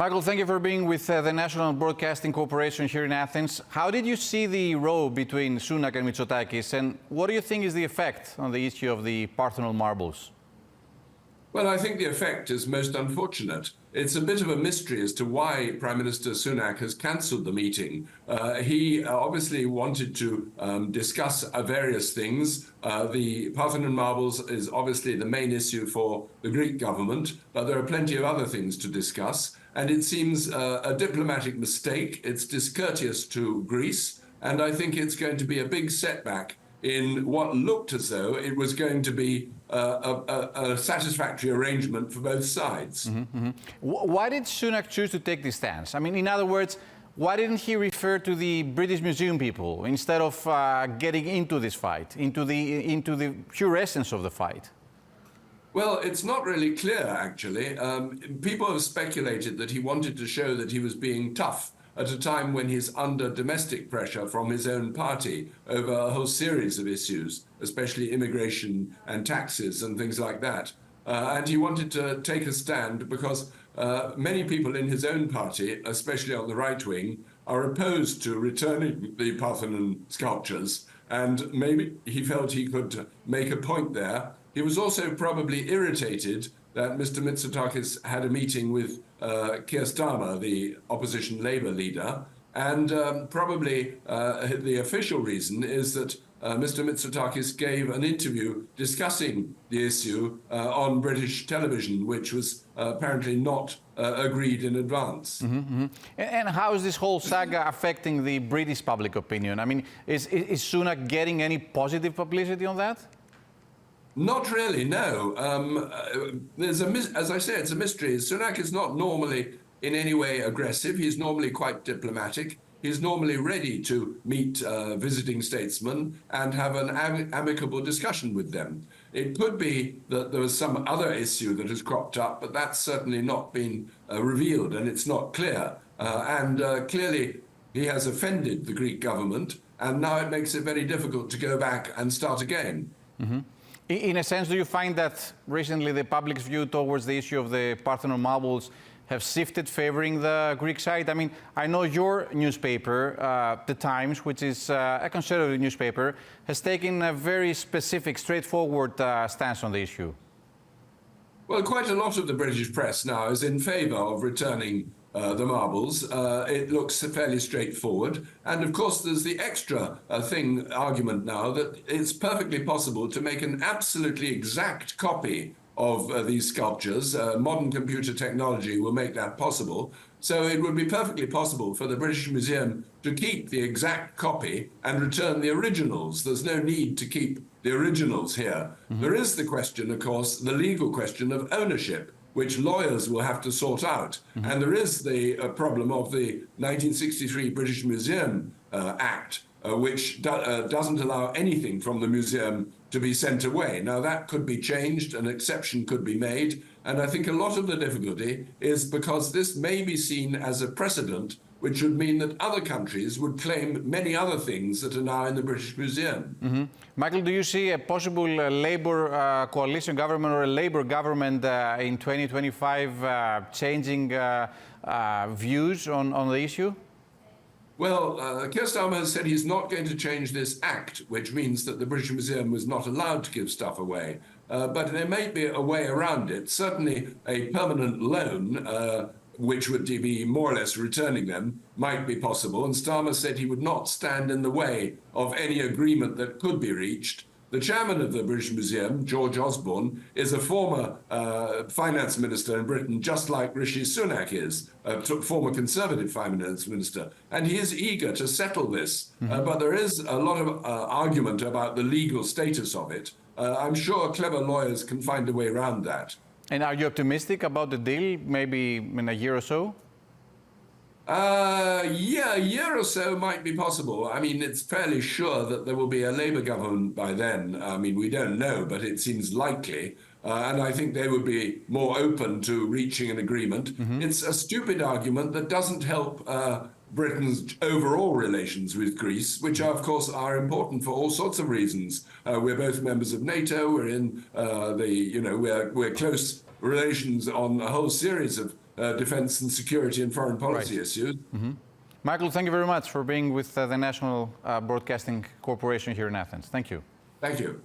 Michael, thank you for being with the National Broadcasting Corporation here in Athens. How did you see the row between Soonak and Mitsotakis, and what do you think is the effect on the issue of the Parthenon marbles? Well, I think the effect is most unfortunate. It's a bit of a mystery as to why Prime Minister Soonak has cancelled the meeting. He obviously wanted to discuss various things. The Parthenon marbles is obviously the main issue for the Greek government, but there are plenty of other things to discuss. And it seems a diplomatic mistake. It's discourteous to Greece, and I think it's going to be a big setback in what looked as though it was going to be a satisfactory arrangement for both sides. Why did Soonak choose to take this stance? I mean, in other words, why didn't he refer to the British Museum people instead of getting into this fight, into the pure essence of the fight? Well, it's not really clear, actually. People have speculated that he wanted to show that he was being tough at a time when he's under domestic pressure from his own party over a whole series of issues, especially immigration and taxes and things like that. And he wanted to take a stand because many people in his own party, especially on the right wing, are opposed to returning the Parthenon sculptures, and maybe he felt he could make a point there. He was also probably irritated that Mr. Mitsotakis had a meeting with Keir Starmer, the opposition Labour leader, and probably the official reason is that Mr. Mitsotakis gave an interview discussing the issue on British television, which was apparently not agreed in advance. And how is this whole saga affecting the British public opinion? I mean, is Soonak getting any positive publicity on that? Not really, no. As I say, it's a mystery. Soonak is not normally in any way aggressive. He's normally quite diplomatic. He's normally ready to meet visiting statesmen and have an amicable discussion with them. It could be that there was some other issue that has cropped up, but that's certainly not been revealed, and it's not clear. Clearly, he has offended the Greek government, and now it makes it very difficult to go back and start again. In a sense, do you find that recently the public's view towards the issue of the Parthenon marbles have shifted favoring the Greek side? I mean, I know your newspaper, The Times, which is a conservative newspaper, has taken a very specific, straightforward stance on the issue. Well, quite a lot of the British press now is in favour of returning the marbles. It looks fairly straightforward. And of course, there's the extra argument now that it's perfectly possible to make an absolutely exact copy of these sculptures. Modern computer technology will make that possible. So it would be perfectly possible for the British Museum to keep the exact copy and return the originals. There's no need to keep the originals here. There is the question, of course, the legal question of ownership, which lawyers will have to sort out. And there is the problem of the 1963 British Museum Act, which doesn't allow anything from the museum to be sent away. Now, that could be changed, an exception could be made, and I think a lot of the difficulty is because this may be seen as a precedent, which would mean that other countries would claim many other things that are now in the British Museum. Michael, do you see a possible Labour coalition government or a Labour government in 2025 changing views on the issue? Well, Keir Starmer has said he's not going to change this act, which means that the British Museum was not allowed to give stuff away. But there may be a way around it. Certainly a permanent loan, which would be more or less returning them, might be possible. And Starmer said he would not stand in the way of any agreement that could be reached. The chairman of the British Museum, George Osborne, is a former finance minister in Britain, just like Rishis Soonak is, a former conservative finance minister. And he is eager to settle this. But there is a lot of argument about the legal status of it. I'm sure clever lawyers can find a way around that. And are you optimistic about the deal, maybe in a year or so? Yeah, a year or so might be possible. I mean, it's fairly sure that there will be a Labour government by then. I mean, we don't know, but it seems likely. And I think they would be more open to reaching an agreement. It's a stupid argument that doesn't help Britain's overall relations with Greece, which of course are important for all sorts of reasons. We're both members of NATO. We're in we're close relations on a whole series of defense and security and foreign policy Right. issues. Michael, thank you very much for being with the National Broadcasting Corporation here in Athens. Thank you. Thank you.